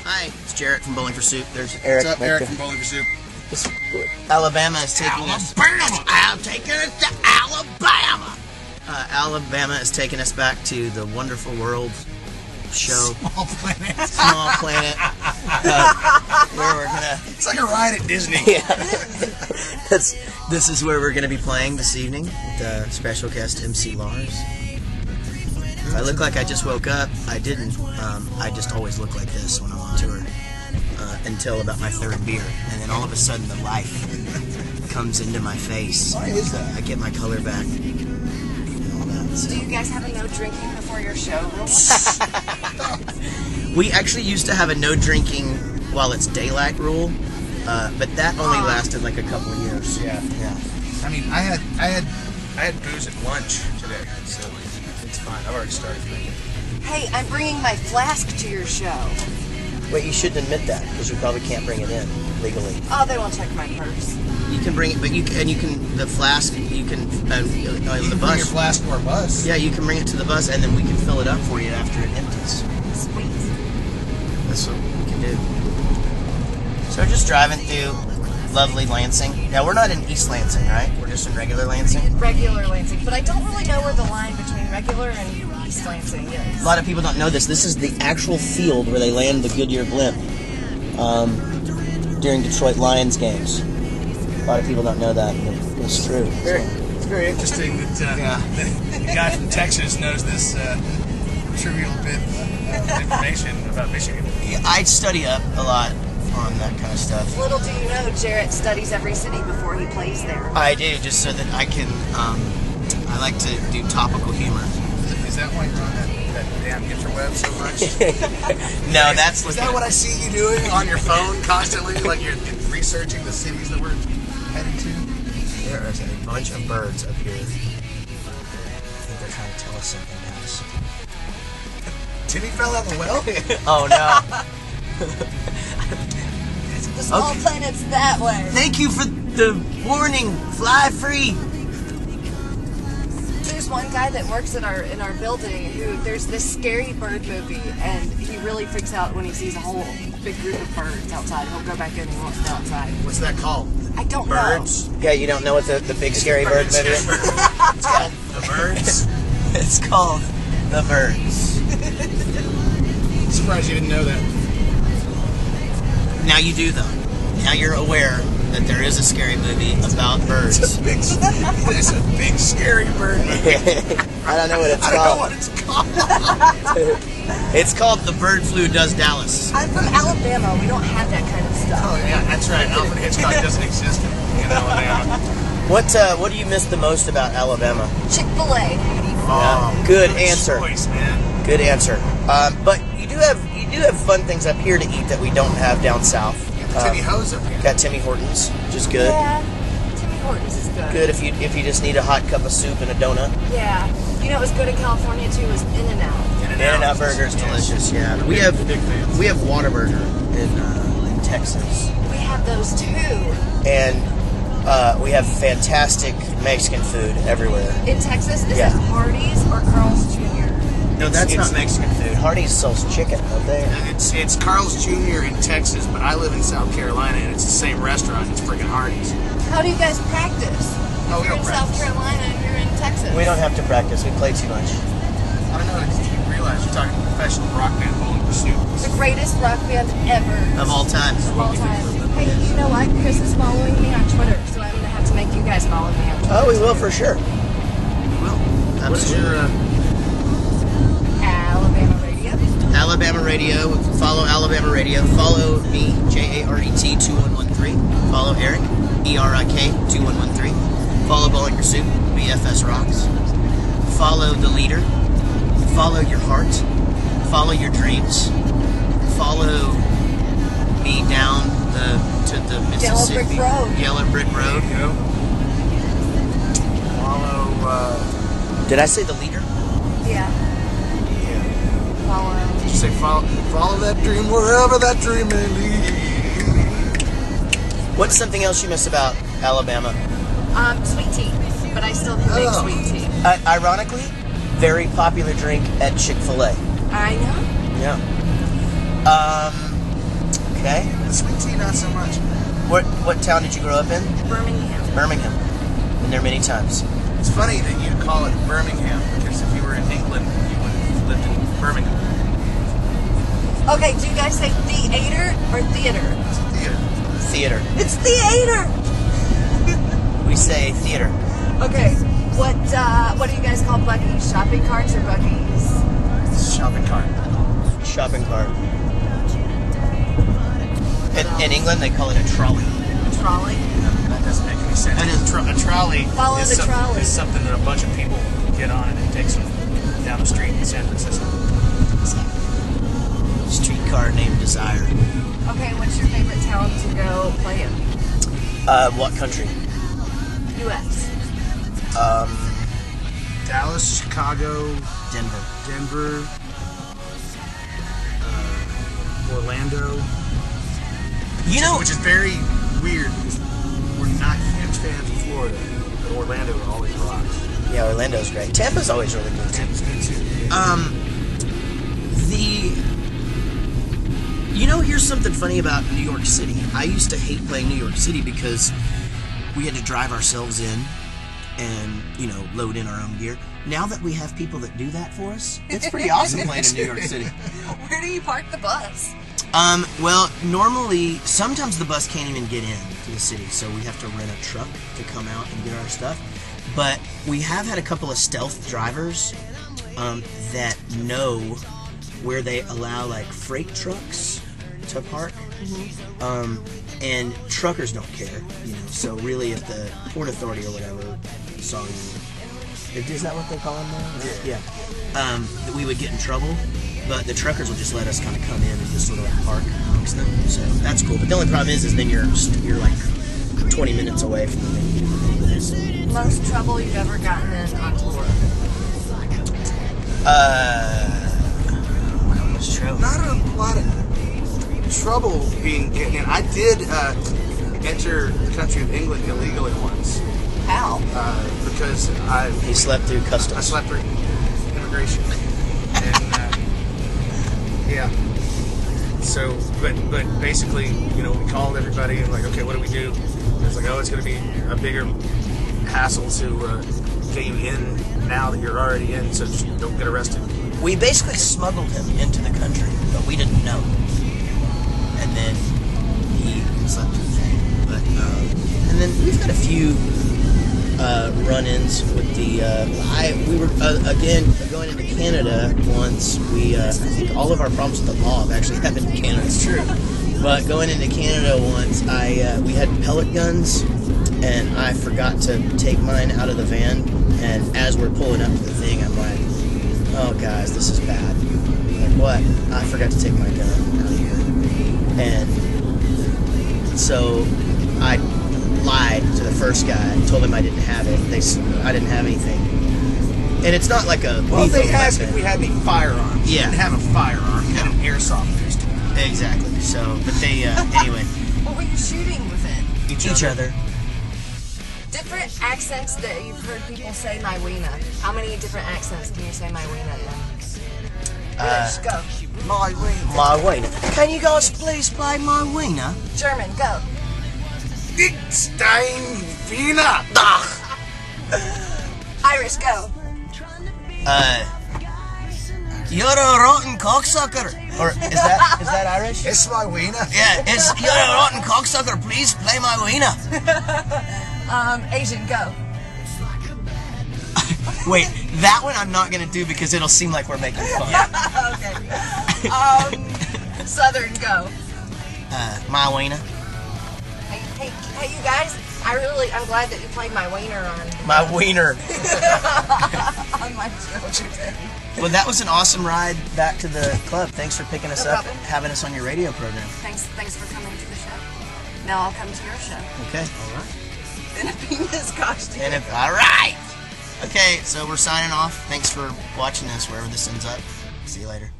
Hi, it's Jaret from Bowling for Soup. There's Eric. What's up, Eric from Bowling for Soup? Alabama is taking us. I'm taking us to Alabama. Alabama is taking us back to the Wonderful World show. Small Planet. Small Planet. Where we're gonna. It's like a ride at Disney. Yeah. This is where we're gonna be playing this evening with special guest MC Lars. I look like I just woke up. I didn't. I just always look like this when I'm on tour until about my third beer, and then all of a sudden the life comes into my face. Why is that? I get my color back. And all that, so. Do you guys have a no drinking before your show rule? We actually used to have a no drinking while it's daylight rule, but that only lasted like a couple of years. Yeah. Yeah. I mean, I had booze at lunch today, so it's fine. I've already started drinking. Hey, I'm bringing my flask to your show. Wait, you shouldn't admit that because you probably can't bring it in legally. Oh, they won't check my purse. You can bring it, but you can the flask. You can You the can bus. bring your flask to our bus. Yeah, you can bring it to the bus, and then we can fill it up for you after it empties. Sweet. That's what we can do. So we're just driving through lovely Lansing. Now we're not in East Lansing, right? We're just in regular Lansing. Regular Lansing, but I don't really know where the line between regular and East Lansing is. A lot of people don't know this. This is the actual field where they land the Goodyear blimp during Detroit Lions games. A lot of people don't know that, but it's true. It's very interesting that the guy from Texas knows this trivial bit of information about Michigan. Yeah, I study up a lot on that kind of stuff. Little do you know, Jaret studies every city before he plays there. I do, just so that I can, I like to do topical humor. Is that why you're on that damn interweb so much? No, that's Is that what I see you doing on your phone constantly? Like you're researching the cities that we're heading to? There is a bunch of birds up here. I think they're trying to tell us something, guys. Timmy fell out the well? Oh, no. The small planet's that way. Thank you for the warning. Fly free. There's one guy that works in our building who there's this scary bird movie, and he really freaks out when he sees a whole big group of birds outside. He'll go back in and he won't go outside. What's that called? I don't Birds? Yeah, you don't know what the big scary bird movie is? It's called The Birds? It's called The Birds. Surprised you didn't know that. Now you do, though. Now you're aware that there is a scary movie about birds. It's a big scary bird movie. I don't know what it's I don't know called. what it's called. It's called The Bird Flu Does Dallas. I'm from Alabama. We don't have that kind of stuff. Oh yeah, that's right. Alfred Hitchcock doesn't exist in Alabama. What do you miss the most about Alabama? Chick-fil-A. Oh, Good answer. choice, man. Good answer. But you do have fun things up here to eat that we don't have down south. Timmy Ho's up here. Got Timmy Hortons, which is good. Yeah, Timmy Hortons is good. Good if you just need a hot cup of soup and a donut. Yeah. You know what was good in California too was In-N-Out. In-N-Out Burger is delicious. Yeah, we have Whataburger in Texas, We have those too. and we have fantastic Mexican food everywhere. In Texas, is Yeah. it Hardee's or Carl's Jr.? No, that's not Mexican food. Hardee's sells chicken, don't they? It's Carl's Jr. in Texas, but I live in South Carolina, and it's the same restaurant. It's freaking Hardee's. How do you guys practice? Oh, we You're don't in practice. South Carolina and you're in Texas. We don't have to practice. We play too much. I don't know if you realize you're talking professional rock band Bowling for Soup. The greatest rock band ever. Of all time. Of all time. Hey, you know what? Chris is following me on Twitter, so I'm going to have to make you guys follow me on Twitter. Oh, we will for sure. Well, what is your Alabama Radio. Alabama Radio. Follow Alabama Radio. Follow me, Jaret 2113. Follow Eric, ERIK 2113. Follow Bowling for Soup, BFS Rocks. Follow the leader. Follow your heart. Follow your dreams. Follow me down to the Mississippi Yellow Brick Road. you know? Follow. Did I say the leader? Yeah. Follow. Did you say follow that dream wherever that dream may lead? What's something else you miss about Alabama? Sweet tea. But I still can make Oh. sweet tea. Ironically, very popular drink at Chick-fil-A. I know. Yeah. The sweet tea, not so much. What town did you grow up in? Birmingham. Birmingham. Been there many times. It's funny that you call it Birmingham, because if you were in England, you would have lived in Birmingham. Okay, do you guys say theater or theater? Theater. It's theater! We say theater. Okay, what do you guys call buggies? Shopping carts or buggies? Shopping cart. Shopping cart. In England, they call it a trolley. Trolley? That doesn't make any sense. A trolley. Follow the trolley. Is something that a bunch of people get on and it takes them down the street in San Francisco. Streetcar named Desire. Okay, what's your favorite town to go play in? What country? U.S. Dallas, Chicago, Denver. Orlando. You know, Which is very weird because we're not huge fans of Florida, but Orlando always rocks. yeah, Orlando's great. Tampa's always really good too. It's good too. You know, here's something funny about New York City. I used to hate playing New York City because we had to drive ourselves in and, you know, load in our own gear. Now that we have people that do that for us, it's pretty awesome playing in New York City. Where do you park the bus? Well, normally, sometimes the bus can't even get in to the city, so we have to rent a truck to come out and get our stuff. But we have had a couple of stealth drivers that know where they allow, like, freight trucks to park. And truckers don't care, you know, so really if the Port Authority or whatever saw you, is that what they call them now? Yeah. We would get in trouble. But the truckers will just let us kind of come in and just sort of like park amongst them, so that's cool. But the only problem is then you're like 20 minutes away from the Most trouble you've ever gotten in on tour? Most trouble. Not a lot of trouble getting in. I did enter the country of England illegally once. How? Because He slept through customs. I slept through immigration. And yeah. So, but basically, you know, we called everybody and like, okay, what do we do? And it's like, oh, it's going to be a bigger hassle to get you in now that you're already in, so just don't get arrested. We basically smuggled him into the country, but we didn't know. And then he slept through the thing. But and then we've had a few run-ins with the. We were again going into Canada once. I think all of our problems with the law have actually happened in Canada. It's true. But going into Canada once, we had pellet guns, and I forgot to take mine out of the van. And as we're pulling up to the thing, I'm like, "Oh, guys, this is bad." I'm like, what? I forgot to take my gun out of here, and so I lied to the first guy, told him I didn't have it. I didn't have anything. And it's not like a Well, they asked weapon. if we had any firearms. Yeah. We didn't have a firearm. We had an airsoft pistol. Exactly. So, but they, anyway. What were you shooting with it? Each other. Different accents that you've heard people say my weena. How many different accents can you say my weena in? British, go. My wing. My wiener. Can you guys please play my wiener? German, go. Dickstein Wiener. Irish, go. You're a rotten cocksucker. Or is that Irish? It's my wiener. Yeah, you're a rotten cocksucker. Please play my wiener. Asian, go. Wait, that one I'm not gonna do because it'll seem like we're making fun. Okay. Southern, go. My wiener. Hey, you guys. I'm glad that you played my wiener on. My wiener. On my show today. Well, that was an awesome ride back to the club. Thanks for picking us No up, problem. having us on your radio program. Thanks for coming to the show. Now I'll come to your show. Okay. All right. In a penis costume. All right. Okay, so we're signing off. Thanks for watching us wherever this ends up. See you later.